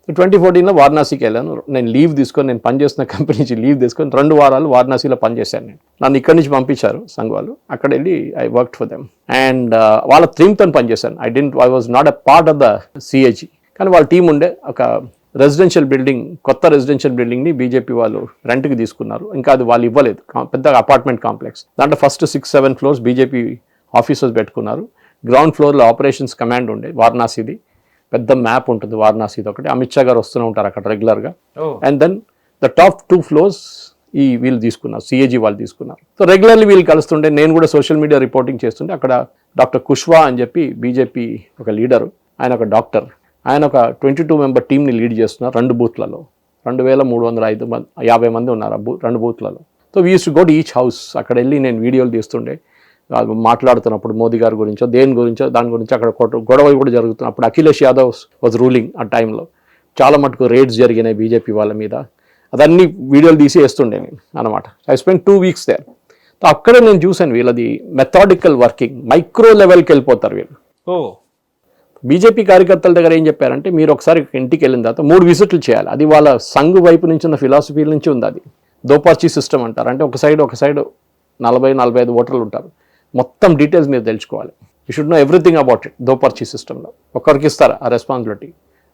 2014లో వారణాసికి వెళ్ళాను. నేను లీవ్ తీసుకొని, నేను పనిచేస్తున్న కంపెనీ నుంచి లీవ్ తీసుకొని 2 వారాలు వారణాసిలో పనిచేశాను నేను. నన్ను ఇక్కడి నుంచి పంపించారు సంఘ్ వాళ్ళు. అక్కడ వెళ్ళి I work for them and వాళ్ళ టీమ్తో పనిచేశాను. I was not a part of the CAG. కానీ వాళ్ళ టీం ఉండే ఒక రెసిడెన్షియల్ బిల్డింగ్, కొత్త రెసిడెన్షియల్ బిల్డింగ్ని బీజేపీ వాళ్ళు రెంట్కి తీసుకున్నారు. ఇంకా అది వాళ్ళు ఇవ్వలేదు, పెద్ద అపార్ట్మెంట్ కాంప్లెక్స్. దాంట్లో ఫస్ట్ 6-7 ఫ్లోర్స్ బీజేపీ ఆఫీసర్స్ పెట్టుకున్నారు. గ్రౌండ్ ఫ్లోర్లో ఆపరేషన్స్ కమాండ్ ఉండే వారణాసిది. పెద్ద మ్యాప్ ఉంటుంది వారణాసిది ఒకటి. అమిత్ షా గారు వస్తూనే ఉంటారు అక్కడ రెగ్యులర్గా. And then the top 2 floors వీళ్ళు తీసుకున్నారు, సిఏజీ వాళ్ళు తీసుకున్నారు. సో రెగ్యులర్లీ వీళ్ళు కలుస్తుంటే, నేను కూడా సోషల్ మీడియా రిపోర్టింగ్ చేస్తుంటే అక్కడ డాక్టర్ కుష్వా అని చెప్పి బీజేపీ ఒక లీడరు, ఆయన ఒక డాక్టర్, ఆయన ఒక 22 మెంబర్ టీమ్ని లీడ్ చేస్తున్నారు 2 బూత్లలో. 2350 మంది ఉన్నారు 2 బూత్లలో. So we use to go to each house. అక్కడ వెళ్ళి నేను వీడియోలు తీస్తుండే, మాట్లాడుతున్నప్పుడు మోదీ గారి గురించో దేని గురించో దాని గురించి అక్కడ గొడవ కూడా జరుగుతుంది. అప్పుడు అఖిలేష్ యాదవ్ వాజ్ రూలింగ్ ఆ టైంలో. చాలా మటుకు రేడ్స్ జరిగినాయి బీజేపీ వాళ్ళ మీద. అదన్నీ వీడియోలు తీసి వేస్తుండే నేను అనమాట. I spend 2 weeks there. అక్కడే నేను చూశాను వీళ్ళది మెథాడికల్ వర్కింగ్, మైక్రో లెవెల్కి వెళ్ళిపోతారు వీళ్ళు. బీజేపీ కార్యకర్తల దగ్గర ఏం చెప్పారంటే, మీరు ఒకసారి ఇంటికి వెళ్ళిన తర్వాత 3 విజిట్లు చేయాలి. అది వాళ్ళ సంఘ్ వైపు నుంచి ఉన్న ఫిలాసఫీ నుంచి ఉంది. అది దోపర్చీ సిస్టమ్ అంటారు. అంటే ఒక సైడ్ 40-45 ఓటర్లు ఉంటారు. మొత్తం డీటెయిల్స్ మీరు తెలుసుకోవాలి. You should know everything about it. దోపర్చీ సిస్టంలో ఒకరికి ఇస్తారు ఆ రెస్పాన్సిబిలిటీ.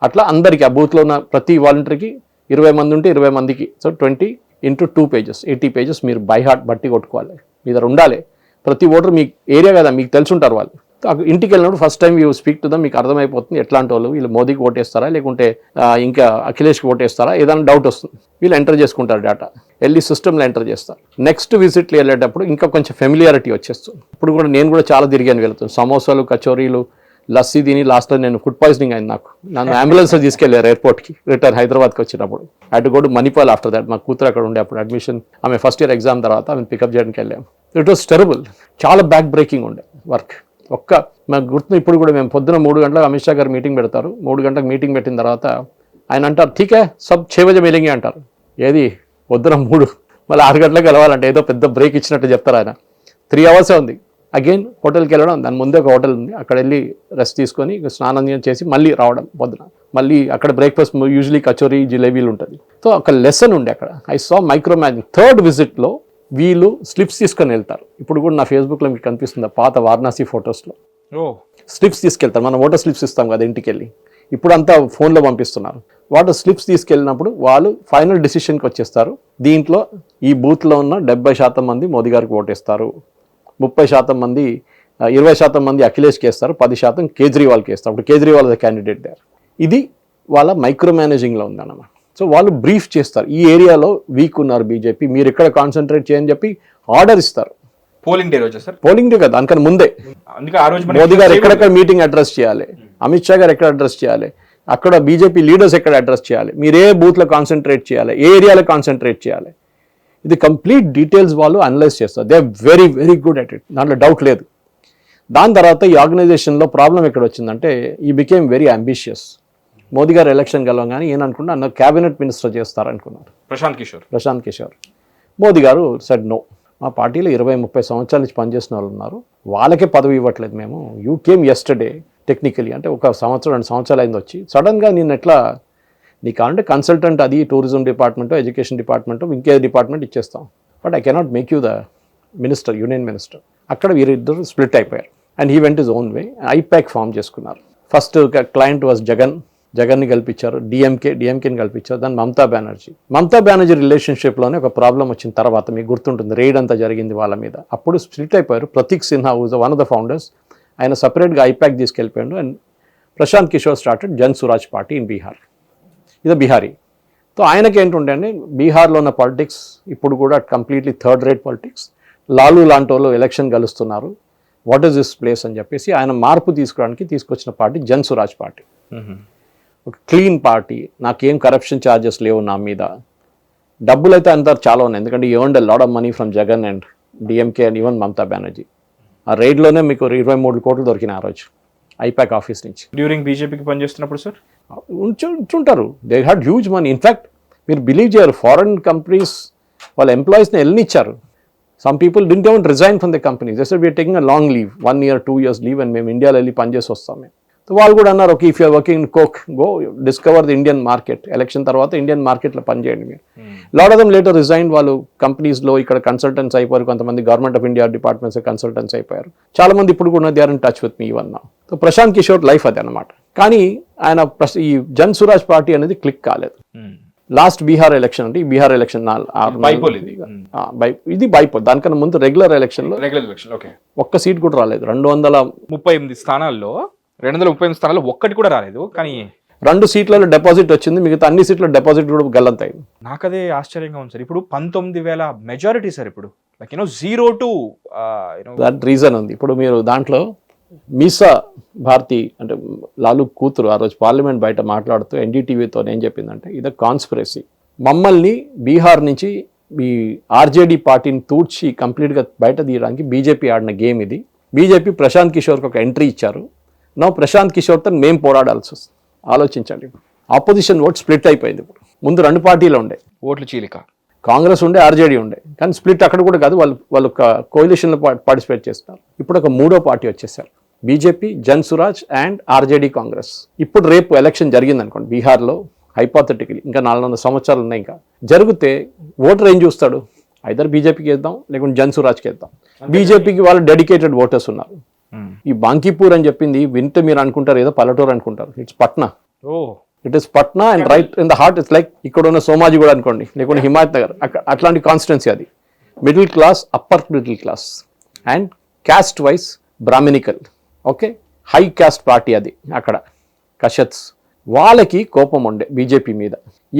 అట్లా అందరికీ ఆ బూత్లో ఉన్న ప్రతి వాలంటీర్కి 20 మంది ఉంటే 20 మందికి. సో 20 × 2 pages 80 pages మీరు బై హార్ట్ బట్టి కొట్టుకోవాలి. మీ దగ్గర ఉండాలి. ప్రతి ఓటర్ మీ ఏరియా కదా, మీకు తెలుసుంటారు వాళ్ళు. ఇంటికి వెళ్ళినప్పుడు first time you speak to them, మీకు అర్థమైపోతుంది ఎట్లాంటి వాళ్ళు, వీళ్ళు మోదీకి ఓటేస్తారా లేకుంటే ఇంకా అఖిలేష్కి ఓటేస్తారా, ఏదైనా డౌట్ వస్తుంది. వీళ్ళు ఎంటర్ చేసుకుంటారు డేటా, వెళ్ళి సిస్టమ్లో ఎంటర్ చేస్తారు. నెక్స్ట్ విజిట్లు వెళ్ళేటప్పుడు ఇంకా కొంచెం ఫెమిలియారిటీ వచ్చేస్తుంది. ఇప్పుడు కూడా నేను కూడా చాలా తిరిగాను వెళ్తాను. సమోసాలు, కచోరీలు, లస్సీ తిని లాస్ట్లో నేను ఫుడ్ పాయిజనింగ్ అయింది నాకు. నన్ను అంబులెన్స్లో తీసుకెళ్లారు ఎయిర్పోర్ట్కి రిటర్న్ హైదరాబాద్కి వచ్చినప్పుడు. అటు కూడా మణిపాల్ ఆఫ్టర్ దట్. మా కూతురు అక్కడ ఉండే అప్పుడు అడ్మిషన్, ఆమె ఫస్ట్ ఇయర్ ఎగ్జామ్ తర్వాత ఆమె పికప్ చేయడానికి వెళ్ళాము. It was terrible. చాలా బ్యాక్ బ్రేకింగ్ ఉండే వర్క్. మాకు గుర్తు ఇప్పుడు కూడా, మేము పొద్దున 3 గంటలకు అమిత్ షా గారు మీటింగ్ పెడతారు. 3 గంటలకు మీటింగ్ పెట్టిన తర్వాత ఆయన అంటారు, ఠీకే సబ్ 6 బజే మిలేంగే అంటారు. ఏది పొద్దున 3, మళ్ళీ 6 గంటలకు కలవాలంటే ఏదో పెద్ద బ్రేక్ ఇచ్చినట్టు చెప్తారు ఆయన. 3 hours ఉంది. అగైన్ హోటల్కి వెళ్ళడం, దాని ముందే ఒక హోటల్ ఉంది, అక్కడ వెళ్ళి రెస్ట్ తీసుకొని స్నానం చేసి మళ్ళీ రావడం పొద్దున. మళ్ళీ అక్కడ బ్రేక్ఫాస్ట్ యూజువలీ కచోరీ, జిలేబీలు ఉంటుంది. సో ఒక లెసన్ ఉండే అక్కడ. I saw micro managing. 3rd విజిట్లో వీళ్ళు స్లిప్స్ తీసుకొని వెళ్తారు. ఇప్పుడు కూడా నా ఫేస్బుక్లో మీకు కనిపిస్తుంది పాత వారణాసి ఫొటోస్లో. స్లిప్స్ తీసుకెళ్తారు. మనం ఓటర్ స్లిప్స్ ఇస్తాం కదా ఇంటికి వెళ్ళి, ఇప్పుడు అంతా ఫోన్లో పంపిస్తున్నారు. వాటర్ స్లిప్స్ తీసుకెళ్ళినప్పుడు వాళ్ళు ఫైనల్ డెసిషన్కి వచ్చేస్తారు. దీంట్లో ఈ బూత్లో ఉన్న 70% మంది మోదీ గారికి ఓటేస్తారు, 30% మంది 20% మంది అఖిలేష్కి వేస్తారు, 10% కేజ్రీవాల్కి వేస్తారు. అప్పుడు కేజ్రీవాల్ ద క్యాండిడేట్ దేర్. ఇది వాళ్ళ మైక్రో మేనేజింగ్లో ఉందన్నమాట. సో వాళ్ళు బ్రీఫ్ చేస్తారు, ఈ ఏరియాలో వీక్ ఉన్నారు బీజేపీ, మీరు ఎక్కడ కాన్సన్ట్రేట్ చేయని చెప్పి ఆర్డర్ ఇస్తారు. పోలింగ్ డే రోజు సార్? పోలింగ్ డే కదా, దానికన్నా ముందే. మోదీ గారు ఎక్కడెక్కడ మీటింగ్ అడ్రస్ చేయాలి, అమిత్ షా గారు ఎక్కడ అడ్రస్ చేయాలి, అక్కడ బీజేపీ లీడర్స్ ఎక్కడ అడ్రస్ చేయాలి, మీరు ఏ బూత్లో కాన్సన్ట్రేట్ చేయాలి, ఏ ఏరియాలో కాన్సన్ట్రేట్ చేయాలి, ఇది కంప్లీట్ డీటెయిల్స్ వాళ్ళు అనలైజ్ చేస్తారు. They are very very good at it, దాంట్లో డౌట్ లేదు. దాని తర్వాత ఈ ఆర్గనైజేషన్లో ప్రాబ్లం ఎక్కడ వచ్చిందంటే, he became very ambitious. Modi గారు ఎలక్షన్ గెలవగానే ఏమనుకున్నా, అన్న క్యాబినెట్ మినిస్టర్ చేస్తారనుకున్నారు ప్రశాంత్ కిషోర్. మోదీ గారు సెడ్ నో, మా పార్టీలో 20-30 సంవత్సరాల నుంచి పనిచేసిన వాళ్ళు ఉన్నారు, వాళ్ళకే పదవి ఇవ్వట్లేదు మేము. యూ కేమ్ యస్టర్డే టెక్నికలీ, అంటే 1 సంవత్సరం 2 సంవత్సరాలు అయింది వచ్చి, సడన్గా నేను ఎట్లా నీకు అంటే కన్సల్టెంట్, అది టూరిజం డిపార్ట్మెంటో ఎడ్యుకేషన్ డిపార్ట్మెంటో ఇంకే డిపార్ట్మెంట్ ఇచ్చేస్తాం, but I cannot make you the minister, union minister. అక్కడ వీరిద్దరు స్ప్లిట్ అయిపోయారు. And he went his own way. IPAC form చేసుకున్నారు. ఫస్ట్ క్లయింట్ వాజ్ జగన్ని కల్పించారు, డిఎంకేని కల్పించారు, దాన్ని మమతా బెనర్జీ రిలేషన్షిప్లోనే ఒక ప్రాబ్లం వచ్చిన తర్వాత, మీకు గుర్తుంటుంది, రైడ్ అంతా జరిగింది వాళ్ళ మీద. అప్పుడు స్ప్లిట్ అయిపోయారు. Pratik Sinha was one of the founders, ఆయన సపరేట్గా ఐపాక్ తీసుకెళ్ళిపోయాడు. And Prashant Kishor started Jan Swaraj party in Bihar. ఇది బిహారీ. సో ఆయనకి ఏంటుండే అండి, బీహార్లో ఉన్న పాలిటిక్స్ ఇప్పుడు కూడా completely third rate politics. Lalu లాంటి వాళ్ళు ఎలక్షన్ గెలుస్తున్నారు, వాట్ ఈస్ దిస్ ప్లేస్ అని చెప్పేసి ఆయన మార్పు తీసుకొచ్చిన పార్టీ జన్ స్వరాజ్ పార్టీ. ఒక క్లీన్ పార్టీ, నాకేం కరప్షన్ ఛార్జెస్ లేవు నా మీద, డబ్బులు అయితే అంతా చాలా ఉన్నాయి, ఎందుకంటే you earned a lot of money from Jagan and DMK and even Mamata Banerjee. ఆ రైడ్లోనే మీకు 23 కోట్లు దొరికినాయి ఆ రోజు ఐపాక్ ఆఫీస్ నుంచి. డ్యూరింగ్ బీజేపీకి పనిచేస్తున్నప్పుడు సార్ ఉంటుంటారు. They had huge money. In fact మీరు బిలీవ్ చేయరు, ఫారెన్ కంపెనీస్ వాళ్ళ ఎంప్లాయీస్ని వెళ్ళనిచ్చారు. Some people didn't even resign from the company. They said we're taking a long leave, 1 year 2 years leave, and మేము ఇండియాలో వెళ్ళి పనిచేసి వస్తాం. మేము వాళ్ళు కూడా అన్నారు okay if you're working in Coke go discover the Indian market, election తర్వాత ఇండియన్ మార్కెట్లో పనిచేయండి మీరు. Lot of them later resign, వాళ్ళు కంపెనీస్లో ఇక్కడ కన్సల్టెంట్స్ అయిపోయారు, కొంతమంది government of India departments consultants అయిపోయారు, చాలా మంది ఇప్పుడు కూడా they are in touch with me ఇవన్నా. సో ప్రశాంత్ కిషోర్ లైఫ్ అది అనమాట. కానీ ఆయన ఈ జన్ స్వరాజ్ పార్టీ అనేది క్లిక్ కాలేదు. లాస్ట్ బీహార్ ఎలక్షన్ అంటే ఈ బీహార్ ఎలక్షన్ ఇది బైపోల్, దానికన్నా ముందు రెగ్యులర్ ఎలక్షన్ ఒక్క సీట్ కూడా రాలేదు. 238 స్థానాల్లో 238 స్థానాల్లో ఒక్కటి కూడా రాలేదు. కానీ 2 సీట్లలో డిపాజిట్ వచ్చింది, మిగతా అన్ని సీట్ల డిపాజిట్ కూడా గల్లంతాయి. నాకు అదే ఆశ్చర్యంగా ఉంది సార్. ఇప్పుడు 19,000 మెజారిటీ సార్. ఇప్పుడు లైక్ 0 to దట్ రీజన్ ఉంది. ఇప్పుడు మీరు దాంట్లో మీసా భారతి అంటే లాలు కూతురు ఆ రోజు పార్లమెంట్ బయట మాట్లాడుతూ ఎన్డీటీవీతో ఏం చెప్పిందంటే ఇది కాన్స్పిరసీ, మమ్మల్ని బీహార్ నుంచి ఈ ఆర్జేడీ పార్టీని తూడ్చి కంప్లీట్గా బయట తీయడానికి బీజేపీ ఆడిన గేమ్ ఇది. బీజేపీ ప్రశాంత్ కిషోర్కి ఒక ఎంట్రీ ఇచ్చారు. నా ప్రశాంత్ కిషోర్తో మేము పోరాడాల్సి వస్తుంది. ఆలోచించండి, ఆపోజిషన్ ఓట్ స్ప్లిట్ అయిపోయింది. ఇప్పుడు ముందు 2 పార్టీలు ఉండే, ఓట్ల చీలిక, కాంగ్రెస్ ఉండే ఆర్జేడీ ఉండే, కానీ స్ప్లిట్ అక్కడ కూడా కాదు, వాళ్ళు ఒక కోalitionలో పార్టిసిపేట్ చేస్తారు. ఇప్పుడు ఒక 3వ పార్టీ వచ్చేసారు, BJP, Jan Swaraj and RJD Congress. ఇప్పుడు రేపు ఎలక్షన్ జరిగింది అనుకోండి బీహార్లో, హైపోథెటికలీ ఇంకా 400 సంవత్సరాలు ఉన్నాయి, ఇంకా జరిగితే ఓటర్ ఏం చూస్తాడు, ఐదర్ బీజేపీకి వేద్దాం లేకుంటే జన్ స్వరాజ్కి వేద్దాం. బీజేపీకి వాళ్ళు డెడికేటెడ్ ఓటర్స్ ఉన్నారు. ఈ బాంకీపూర్ అని చెప్పింది వింటే మీరు అనుకుంటారు ఏదో పల్లెటూరు అనుకుంటారు, it's Patna. It is Patna and right in the heart. It's like ఇక్కడ ఉన్న సోమాజీ కూడా అనుకోండి, లేకుంటే హిమాయత్ నగర్, అట్లాంటి కాన్స్టిట్యున్సీ అది. Middle class, upper middle class and caste wise Brahminical, okay, high caste party అది. అక్కడ కషత్స్ వాళ్ళకి కోపం ఉండే బీజేపీ మీద.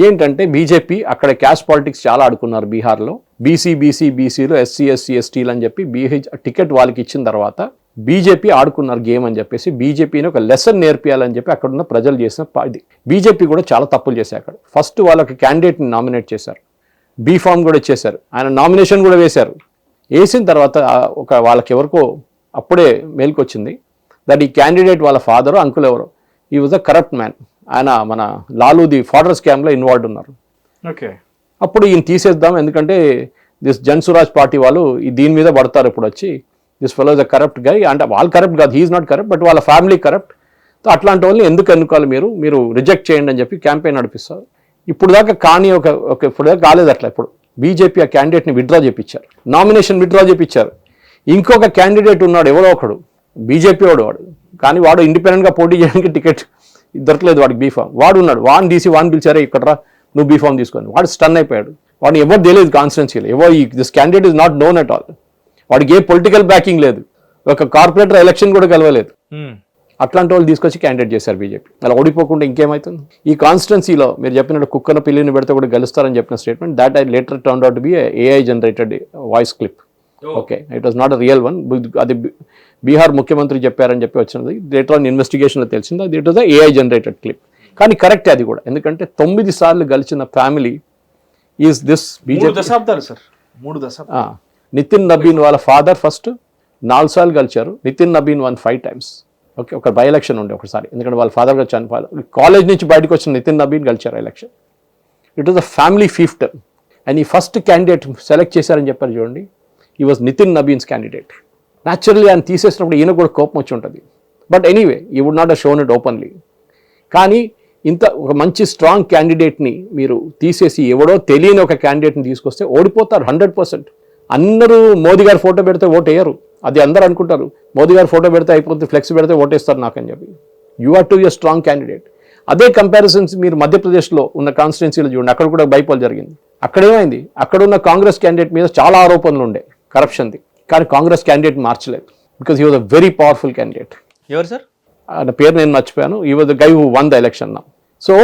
ఏంటంటే బీజేపీ అక్కడ క్యాస్ట్ పాలిటిక్స్ చాలా ఆడుకున్నారు బీహార్లో. బీసీలు ఎస్సీ ఎస్టీలు అని చెప్పి టికెట్ వాళ్ళకి ఇచ్చిన తర్వాత బీజేపీ ఆడుకున్నారు గేమ్ అని చెప్పేసి బీజేపీని ఒక లెసన్ నేర్పియాలని చెప్పి అక్కడ ఉన్న ప్రజలు చేసిన ఇది. బీజేపీ కూడా చాలా తప్పులు చేశారు అక్కడ. ఫస్ట్ వాళ్ళకి క్యాండిడేట్ని నామినేట్ చేశారు, బీఫామ్ కూడా ఇచ్చేశారు, ఆయన నామినేషన్ కూడా వేశారు. వేసిన తర్వాత వాళ్ళకి ఎవరికో అప్పుడే మేల్కొచ్చింది దట్ ఈ క్యాండిడేట్ వాళ్ళ ఫాదరు అంకుల్ ఎవరో ఈ వాజ్ అ కరప్ట్ మ్యాన్, ఆయన మన లాలూది ఫాడర్ స్కామ్లో ఇన్వాల్వ్ ఉన్నారు. ఓకే, అప్పుడు ఈయన తీసేద్దాం, ఎందుకంటే దిస్ జన్ స్వరాజ్ పార్టీ వాళ్ళు దీని మీద పడతారు ఇప్పుడు వచ్చి, this fellow is a corrupt guy. అంటే వాళ్ళు కరప్ట్ కాదు, హీఈస్ నాట్ కరప్ట్, బట్ వాళ్ళ ఫ్యామిలీ కరప్ట్. సో అట్లాంటి వాళ్ళని ఎందుకు ఎన్నుకోవాలి, మీరు రిజెక్ట్ చేయండి అని చెప్పి క్యాంపెయిన్ నడిపిస్తారు. ఇప్పుడు దాకా కానీ ఇప్పుడు దాకా కాలేదు అట్లా. ఇప్పుడు బీజేపీ ఆ క్యాండిడేట్ని విత్డ్రా చేయించారు, నామినేషన్ విత్డ్రా చేయించారు. ఇంకొక క్యాండిడేట్ ఉన్నాడు ఎవరో ఒకడు, బీజేపీ వాడు, కానీ వాడు ఇండిపెండెంట్గా పోటీ చేయడానికి టికెట్ దొరకలేదు వాడికి, బీఫామ్. వాడు ఉన్నాడు, వాడిని తీసి వాడిని పిలిచారే ఇక్కడ రా నువ్వు బీఫామ్ తీసుకొని. వాడు స్టన్ అయిపోయాడు, వాడిని ఎవరు తెలియదు కాన్స్టిట్యున్సీలో, this candidate is not known at all. వాడికి ఏ పొలిటికల్ బ్యాకింగ్ లేదు, ఒక కార్పొరేటర్ ఎలక్షన్ కూడా కలవలేదు. అట్లాంటి వాళ్ళు తీసుకొచ్చి క్యాండిడేట్ చేశారు బీజేపీ. అలా ఓడిపోకుండా ఇంకేమవుతుంది. ఈ కాన్స్టిట్యున్సీలో మీరు చెప్పినట్టు కుక్కన పిల్లిని పెడితే కూడా గెలుస్తారని చెప్పిన statement that I later turned out to be AI generated voice clip. Okay, it was not a real one. అది బీహార్ ముఖ్యమంత్రి చెప్పారని చెప్పి వచ్చినది, లేటర్ ఆన్ ఇన్వెస్టిగేషన్లో తెలిసింది అది it was a AI generated clip. కానీ కరెక్టే అది కూడా, ఎందుకంటే 9 సార్లు గెలిచిన ఫ్యామిలీ ఈజ్ దిస్ బీజేపీ. 3 దశాబ్దాలు సార్, 3 దశాబ్దాలు. నితిన్ నబీన్ వాళ్ళ ఫాదర్ ఫస్ట్ 4 సార్లు గెలిచారు, Nitin Nabin won 5 times. Okay, ఒక బై ఎలక్షన్ ఉండే ఒకసారి, ఎందుకంటే వాళ్ళ ఫాదర్ గారు చనిపోయారు. కాలేజ్ నుంచి బయటకు వచ్చిన నితిన్ నబీన్ గెలిచారు election. It was a family fight. And ఈ ఫస్ట్ క్యాండిడేట్ సెలెక్ట్ చేశారని చెప్పారు చూడండి, he was Nitin Nabin's candidate. Naturally ఆయన తీసేసినప్పుడు ఈయన కూడా కోపం వచ్చి ఉంటుంది, but anyway he would not have shown it openly. కానీ ఇంత ఒక మంచి స్ట్రాంగ్ క్యాండిడేట్ని మీరు తీసేసి ఎవడో తెలియని ఒక క్యాండిడేట్ని తీసుకొస్తే ఓడిపోతారు 100%. అందరూ మోదీ గారు ఫోటో పెడితే ఓటు వేయరు, అది అందరూ అనుకుంటారు. మోదీ గారు ఫోటో పెడితే అయిపోతుంది, ఫ్లెక్స్ పెడితే ఓటేస్తారు నాకని చెప్పి. You are to a strong candidate. అదే కంపారిజన్స్ మీరు మధ్యప్రదేశ్లో ఉన్న కాన్స్టిట్యున్సీలో చూడండి, అక్కడ కూడా బైపోల్ జరిగింది. అక్కడ ఏమైంది, అక్కడ ఉన్న కాంగ్రెస్ క్యాండిడేట్ మీద చాలా ఆరోపణలు ఉండే కరప్షన్ది, కానీ కాంగ్రెస్ క్యాండిడేట్ మార్చలేదు because he was a very powerful candidate. ఎవరు సార్ ఆయన పేరు నేను మర్చిపోయాను. He was the guy who won the election now. So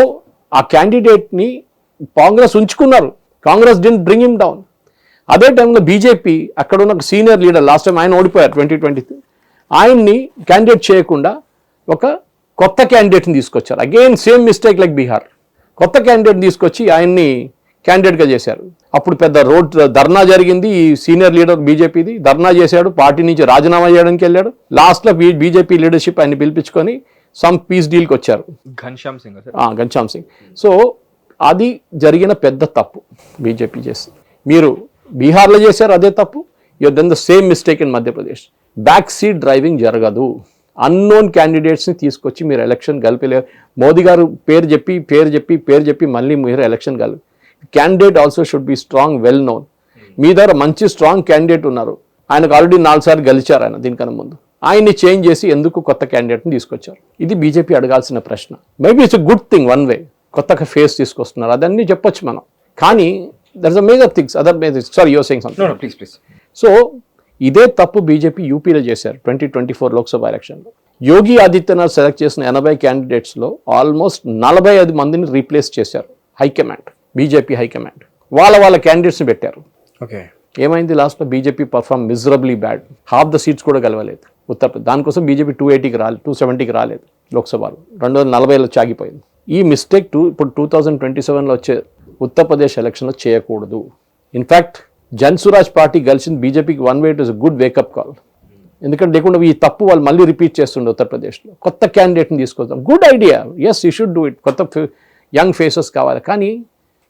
ఆ క్యాండిడేట్ని కాంగ్రెస్ ఉంచుకున్నారు, Congress didn't bring him down. అదే టైంలో బీజేపీ అక్కడ ఉన్న సీనియర్ లీడర్, లాస్ట్ టైం ఆయన ఓడిపోయారు 2020, ఆయన్ని క్యాండిడేట్ చేయకుండా ఒక కొత్త క్యాండిడేట్ని తీసుకొచ్చారు. Again same mistake like Bihar. కొత్త క్యాండిడేట్ని తీసుకొచ్చి ఆయన్ని క్యాండిడేట్గా చేశారు. అప్పుడు పెద్ద రోడ్ ధర్నా జరిగింది. ఈ సీనియర్ లీడర్ బీజేపీది ధర్నా చేశాడు, పార్టీ నుంచి రాజీనామా చేయడానికి వెళ్ళాడు. లాస్ట్లో బీజేపీ లీడర్షిప్ ఆయన్ని పిలిపించుకొని సమ్ పీస్ డీల్కి వచ్చారు, ఘన్శ్యామ్ సింగ్. సో అది జరిగిన పెద్ద తప్పు బీజేపీ చేసింది. మీరు బీహార్లో చేశారు అదే తప్పు. You done the same mistake in Madhya Pradesh. Back seat driving జరగదు. అన్నోన్ క్యాండిడేట్స్ని తీసుకొచ్చి మీరు ఎలక్షన్ గెలిపలేరు. మోదీ గారు పేరు చెప్పి మళ్ళీ మీరు ఎలక్షన్ గెలిపి. Candidate also should be strong, well known. మీ దగ్గర మంచి స్ట్రాంగ్ క్యాండిడేట్ ఉన్నారు, ఆయనకు ఆల్రెడీ 4 సార్లు గెలిచారు ఆయన దీనికన్నా ముందు. ఆయన్ని చేంజ్ చేసి ఎందుకు కొత్త క్యాండిడేట్ని తీసుకొచ్చారు? ఇది బీజేపీ అడగాల్సిన ప్రశ్న. Maybe it's a good thing one way, కొత్తగా ఫేస్ తీసుకొస్తున్నారు, అదన్నీ చెప్పొచ్చు మనం. కానీ there is a major things, other major. Sorry, your saying something. Please. So ఇదే తప్పు బీజేపీ యూపీలో చేశారు 2024 లోక్సభ ఎలక్షన్లో. యోగి ఆదిత్యనాథ్ సెలెక్ట్ చేసిన 80 క్యాండిడేట్స్లో ఆల్మోస్ట్ 45 మందిని రీప్లేస్ చేశారు హైకమాండ్, బీజేపీ హైకమాండ్. వాళ్ళ క్యాండిడేట్స్ని పెట్టారు. ఓకే, ఏమైంది లాస్ట్లో? BJP perform miserably bad. Half the seats కూడా గెలవలేదు ఉత్తరప్రదేశ్. దానికోసం బీజేపీ 280కి రాలేదు, 270కి రాలేదు లోక్సభలో, 240లో చాగిపోయింది. ఈ మిస్టేక్ ఇప్పుడు 2027లో వచ్చే ఉత్తరప్రదేశ్ ఎలక్షన్లో చేయకూడదు. ఇన్ఫ్యాక్ట్ జన్సురాజ్ పార్టీ గెలిచింది బీజేపీకి one way, it is good wake up call. ఎందుకంటే లేకుండా ఈ తప్పు వాళ్ళు మళ్ళీ రిపీట్ చేస్తుండే ఉత్తరప్రదేశ్లో. కొత్త క్యాండిడేట్ని తీసుకొద్దాం, good idea, yes you should do it. కొత్త యంగ్ ఫేసెస్ కావాలి. కానీ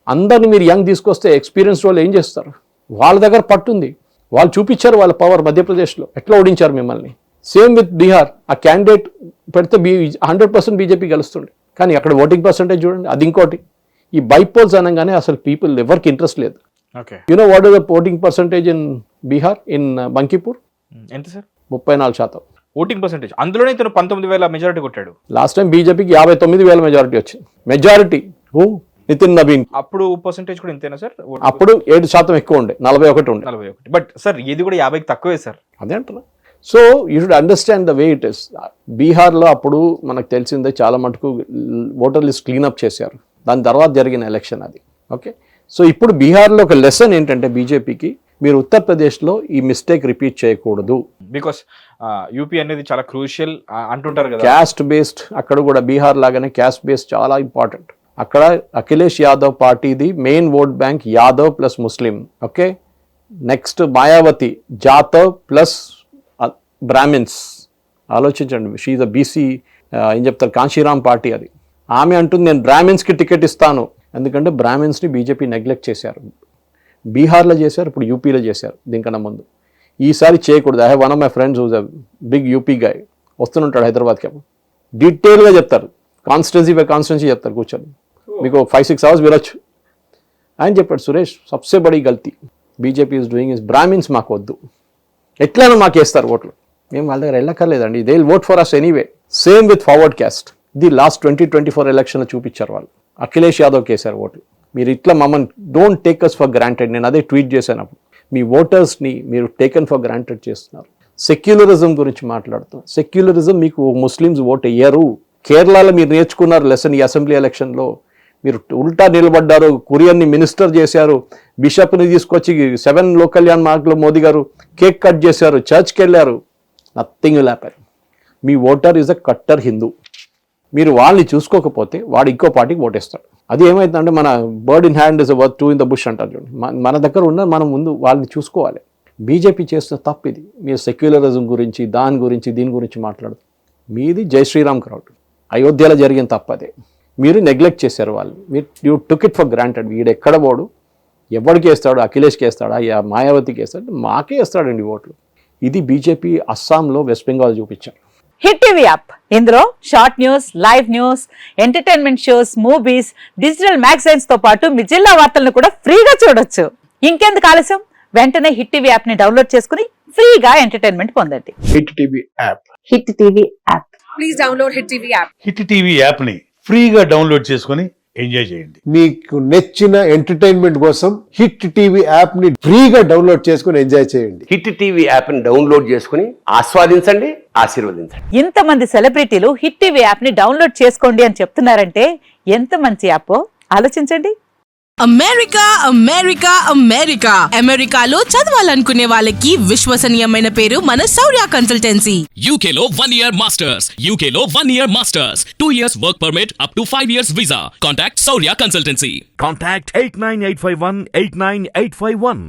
అందరిని మీరు యంగ్ తీసుకొస్తే ఎక్స్పీరియన్స్ వాళ్ళు ఏం చేస్తారు? వాళ్ళ దగ్గర పట్టుంది, వాళ్ళు చూపించారు వాళ్ళ పవర్. మధ్యప్రదేశ్లో ఎట్లా ఓడించారు మిమ్మల్ని. సేమ్ విత్ బీహార్, ఆ క్యాండిడేట్ పెడితే 100% బీజేపీ గెలుస్తుండే. కానీ అక్కడ ఓటింగ్ పర్సంటేజ్ చూడండి, అది ఇంకోటి. ఈ బైపోల్స్ అనగానే అసలు పీపుల్ ఎవరికి ఇంట్రెస్ట్ లేదు. Okay, you know what is the voting percentage in Bihar, in Bankipur? ఎంత సార్? 34% voting percentage. అందులోనే ఇతను 19,000 మెజారిటీ కొట్టాడు. లాస్ట్ టైం బీజేపీకి 59,000 మెజారిటీ వచ్చింది. మెజారిటీ నితిన్ నవీన్. అప్పుడు పర్సంటేజ్ కూడా ఇంతేనా సార్? అప్పుడు 7% ఎక్కువ ఉండే, 41 ఉండే. 41. బట్ సార్ ఇది కూడా 50కి తక్కువే సార్. అదే అంటున్నా. So you should understand the way it is. బీహార్లో అప్పుడు మనకు తెలిసిందే చాలా మటుకు ఓటర్ లిస్ట్ క్లీనప్ చేశారు, దాని తర్వాత జరిగిన ఎలక్షన్ అది. ఓకే, సో ఇప్పుడు బీహార్లో ఒక లెసన్ ఏంటంటే బీజేపీకి, మీరు ఉత్తరప్రదేశ్లో ఈ మిస్టేక్ రిపీట్ చేయకూడదు. బికాస్ యూపీ అనేది చాలా క్రూషియల్ అంటుంటారు కదా. క్యాస్ట్ బేస్డ్, అక్కడ కూడా బీహార్ లాగానే క్యాస్ట్ బేస్డ్ చాలా ఇంపార్టెంట్. అక్కడ అఖిలేష్ యాదవ్ పార్టీది main vote bank Yadav plus ముస్లిం. Okay, next Mayawati Jadhav plus Brahmins. ఆలోచించండి, షీఈ్ అ బీసీ, ఏం చెప్తారు, కాంశీరామ్ పార్టీ అది. ఆమె అంటుంది నేను బ్రాహ్మిన్స్కి టికెట్ ఇస్తాను, ఎందుకంటే బ్రాహ్మిన్స్ని బీజేపీ నెగ్లెక్ట్ చేశారు. బీహార్లో చేశారు, ఇప్పుడు యూపీలో చేశారు దీనికన్నా ముందు. ఈసారి చేయకూడదు. I have one of my friends who's a big UP guy, వస్తుంటాడు హైదరాబాద్కి. అప్పుడు డీటెయిల్గా చెప్తారు, కాన్స్టిట్యున్సీ బై కాన్స్టిట్యున్సీ చెప్తారు కూర్చొని, మీకు 5-6 అవర్స్ వినొచ్చు. ఆయన చెప్పాడు, సురేష్ సబ్సే బడీ గల్తీ BJP is doing is Brahmins మాకు వద్దు, ఎట్లైనా మాకు వేస్తారు ఓట్లు, మేము వాళ్ళ దగ్గర వెళ్ళక్కర్లేదండి, they will vote for us anyway. Same with forward caste. ఇది లాస్ట్ 2024 ఎలక్షన్లో చూపించారు వాళ్ళు. అఖిలేష్ యాదవ్కి వేశారు ఓట్లు. మీరు ఇట్లా మమ్మల్ని don't take us for granted. నేను అదే ట్వీట్ చేశాను అప్పుడు, మీ ఓటర్స్ని మీరు టేకన్ ఫర్ గ్రాంటెడ్ చేస్తున్నారు. సెక్యులరిజం గురించి మాట్లాడుతాం. సెక్యులరిజం మీకు ముస్లిమ్స్ ఓట్ వేయరు. కేరళలో మీరు నేర్చుకున్నారు లెసన్ ఈ అసెంబ్లీ ఎలక్షన్లో. మీరు ఉల్టా నిలబడ్డారు, కురియన్ని మినిస్టర్ చేశారు, బిషప్ని తీసుకొచ్చి 7 లోక్ కళ్యాణ్ మార్గ్లో మోదీ గారు కేక్ కట్ చేశారు, చర్చ్కి వెళ్ళారు, nothing will happen. Me voter is a cutter Hindu. మీరు వాళ్ళని చూసుకోకపోతే వాడు ఇంకో పార్టీకి ఓటేస్తాడు. అది ఏమైందంటే మన bird in hand is worth 2 in the bush అంటారు చూడండి. మన దగ్గర ఉన్న మనం ముందు వాళ్ళని చూసుకోవాలి. బీజేపీ చేస్తున్న తప్పు ఇది. మీరు సెక్యులరిజం గురించి దీని గురించి మాట్లాడుతూ, మీది జై శ్రీరామ్ క్రౌడ్. అయోధ్యలో జరిగిన తప్పదే. మీరు నెగ్లెక్ట్ చేశారు వాళ్ళు. మీరు you took it for granted. వీడు ఎక్కడ పోడు, ఎవరికి వేస్తాడు, అఖిలేష్కి వేస్తాడా, మాయావతికి వేస్తాడు, మాకే వేస్తాడండి ఓట్లు. ఇది బీజేపీ అస్సాంలో, వెస్ట్ బెంగాల్ చూపించారు. హిట్ టీవీ యాప్, ఇందులో short news, live news, entertainment shows, movies, digital magazines తో పాటు మీ జిల్లా వార్తలను కూడా ఫ్రీగా చూడొచ్చు. ఇంకెందుకు ఆలస్యం, వెంటనే హిట్ టీవీ యాప్ ని డౌన్లోడ్ చేసుకుని ఫ్రీగా ఎంటర్టైన్మెంట్ పొందండి. Hit TV app. Hit TV app. Please download hit TV app. Hit TV app ని ఫ్రీగా డౌన్లోడ్ చేసుకుని ఎంజాయ్ చేయండి. మీకు నచ్చిన ఎంటర్టైన్మెంట్ కోసం హిట్ టీవీ యాప్ ని ఫ్రీగా డౌన్లోడ్ చేసుకుని ఎంజాయ్ చేయండి. హిట్ టీవీ యాప్ ని డౌన్లోడ్ చేసుకుని ఆస్వాదించండి, ఆశీర్వదించండి. ఇంతమంది సెలబ్రిటీలు హిట్ టీవీ యాప్ ని డౌన్లోడ్ చేసుకోండి అని చెప్తున్నారంటే ఎంత మంచి యాప్ ఆలోచించండి. అమెరికా అమెరికా అమెరికా అమెరికాలో చదవాలనుకునే వాళ్ళకి విశ్వసనీయమైన పేరు మన శౌర్య కన్సల్టెన్సీ. UK లో 1 year masters, UK లో 1 year masters, 2 years work permit up to 5 years visa. Contact Saurya Consultancy. Contact 89851 89851.